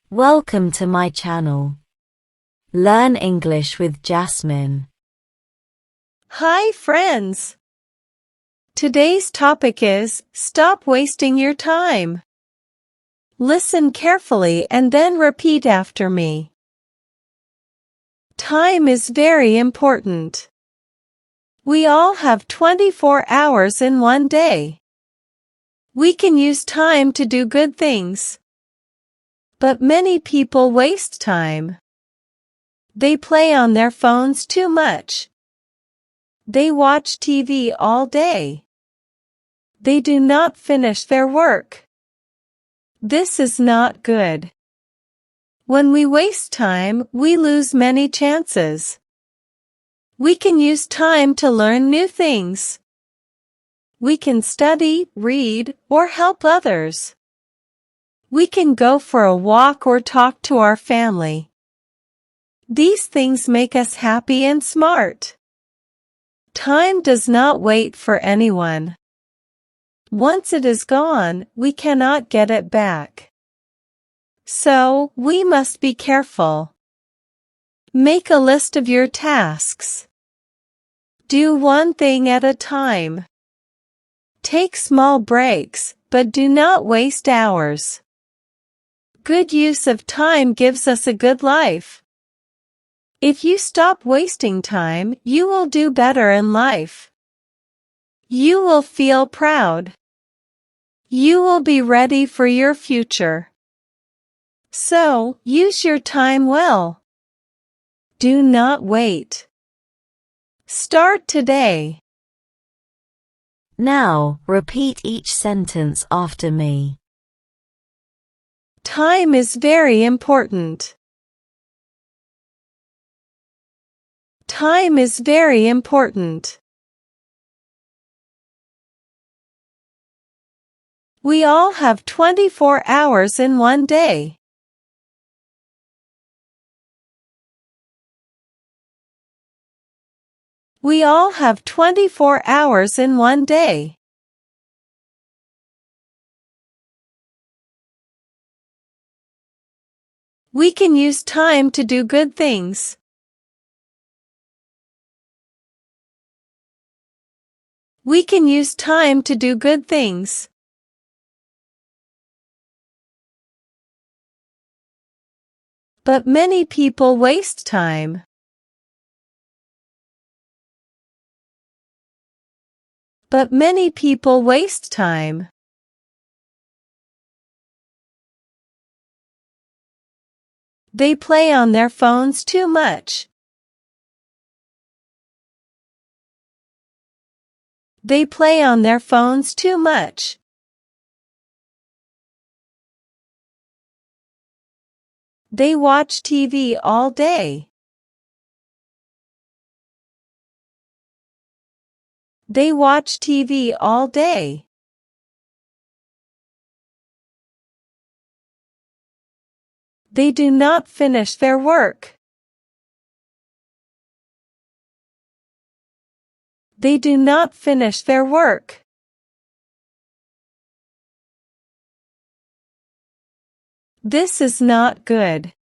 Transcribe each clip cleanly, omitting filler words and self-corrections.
Welcome to my channel. Learn English with Jasmine. Hi friends! Today's topic is, stop wasting your time. Listen carefully and then repeat after me. Time is very important. We all have 24 hours in one day. We can use time to do good things. But many people waste time. They play on their phones too much. They watch TV all day. They do not finish their work. This is not good. When we waste time, we lose many chances. We can use time to learn new things. We can study, read, or help others. We can go for a walk or talk to our family. These things make us happy and smart. Time does not wait for anyone. Once it is gone, we cannot get it back. So, we must be careful. Make a list of your tasks. Do one thing at a time. Take small breaks, but do not waste hours. Good use of time gives us a good life. If you stop wasting time, you will do better in life. You will feel proud. You will be ready for your future. So, use your time well. Do not wait. Start today. Now, repeat each sentence after me. Time is very important. Time is very important. We all have 24 hours in one day. We all have 24 hours in one day. We can use time to do good things. We can use time to do good things. But many people waste time. But many people waste time. They play on their phones too much. They play on their phones too much. They watch TV all day. They watch TV all day. They do not finish their work. They do not finish their work. This is not good.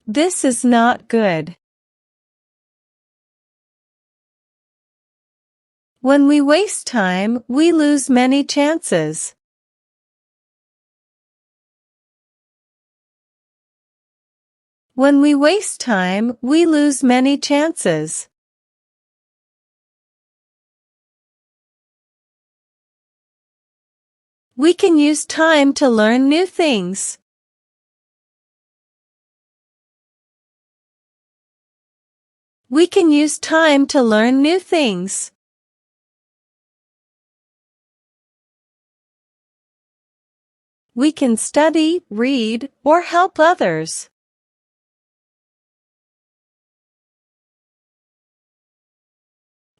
This is not good. When we waste time, we lose many chances. When we waste time, we lose many chances. We can use time to learn new things. We can use time to learn new things. We can study, read, or help others.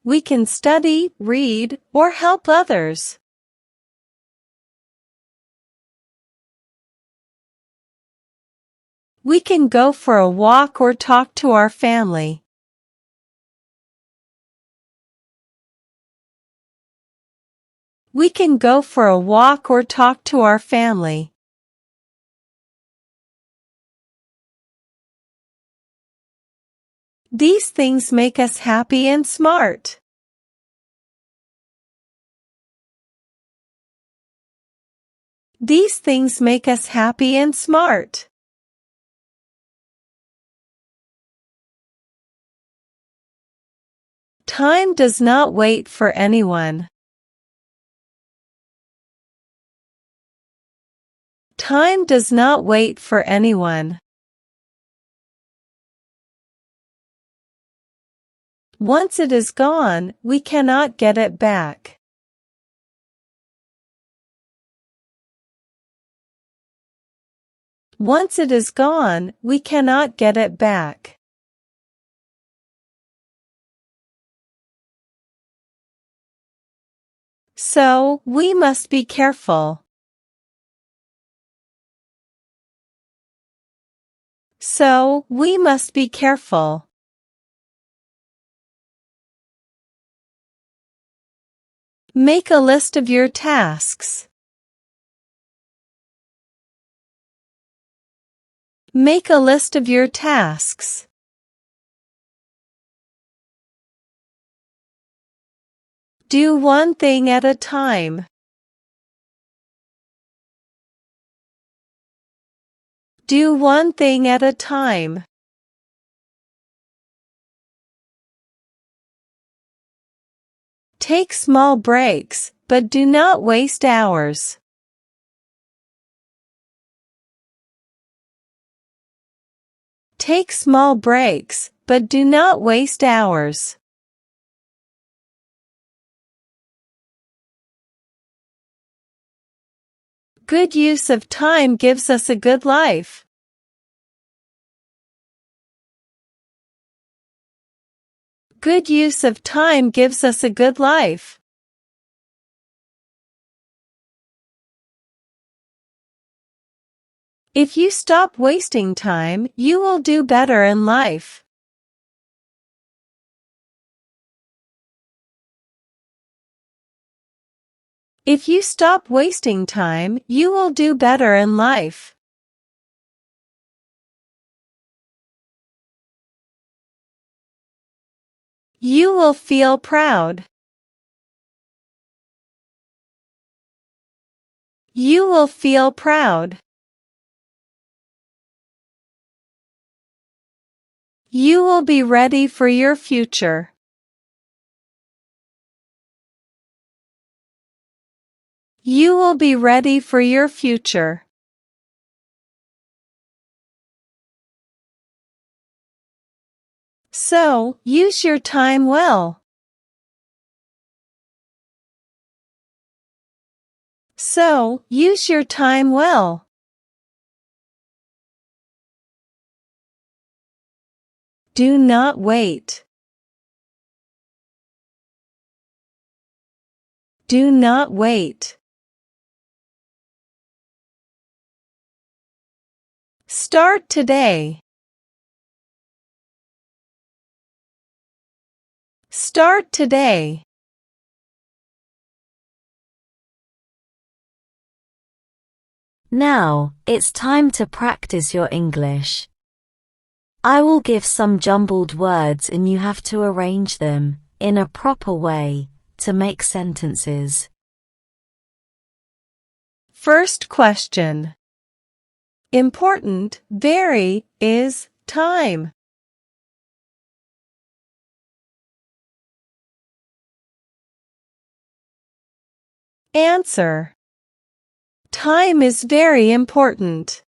We can study, read, or help others. We can go for a walk or talk to our family. We can go for a walk or talk to our family. These things make us happy and smart. These things make us happy and smart. Time does not wait for anyone. Time does not wait for anyone. Once it is gone, we cannot get it back. Once it is gone, we cannot get it back. So, we must be careful. So, we must be careful. Make a list of your tasks. Make a list of your tasks. Do one thing at a time. Do one thing at a time. Take small breaks, but do not waste hours. Take small breaks, but do not waste hours. Good use of time gives us a good life. Good use of time gives us a good life. If you stop wasting time, you will do better in life. If you stop wasting time, you will do better in life. You will feel proud. You will feel proud. You will be ready for your future. You will be ready for your future. So, use your time well. So, use your time well. Do not wait. Do not wait. Start today. Start today. Now, it's time to practice your English. I will give some jumbled words and you have to arrange them, in a proper way, to make sentences. First question. Important, very, is, time. Answer. Time is very important.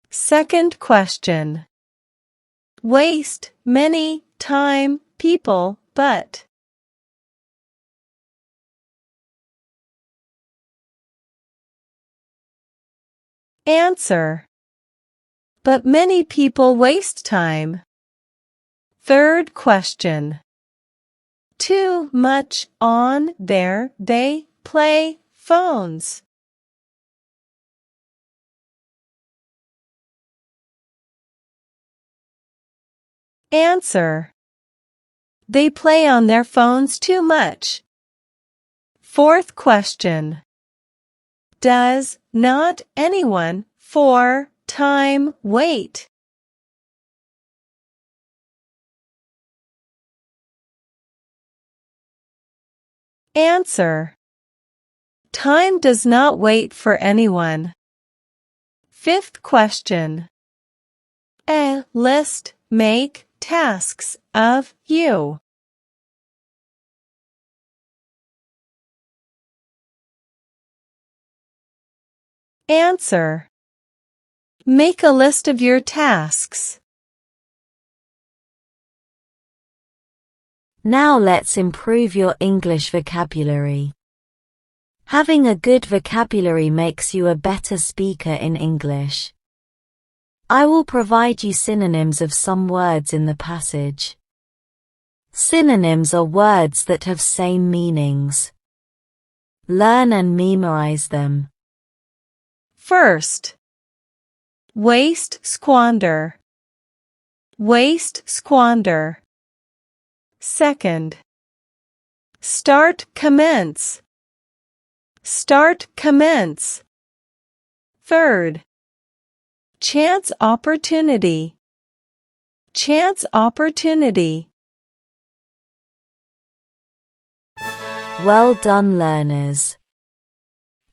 Second question. Waste, many, time, people, but. Answer. But many people waste time. Third question. Too much on their, they, play, phones. Answer. They play on their phones too much. Fourth question. Does not anyone for time wait? Answer. Time does not wait for anyone. Fifth question. A list make tasks of you. Answer. Make a list of your tasks. Now let's improve your English vocabulary. Having a good vocabulary makes you a better speaker in English. I will provide you synonyms of some words in the passage. Synonyms are words that have same meanings. Learn and memorize them. First. Waste, squander. Waste, squander. Second. Start, commence. Start, commence. Third. Chance, opportunity. Chance, opportunity. Well done, learners.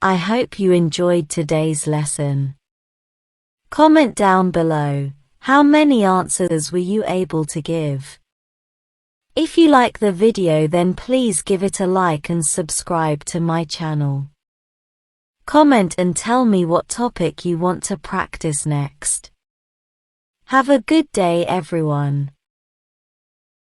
I hope you enjoyed today's lesson. Comment down below, how many answers were you able to give? If you like the video, then please give it a like and subscribe to my channel. Comment and tell me what topic you want to practice next. Have a good day, everyone.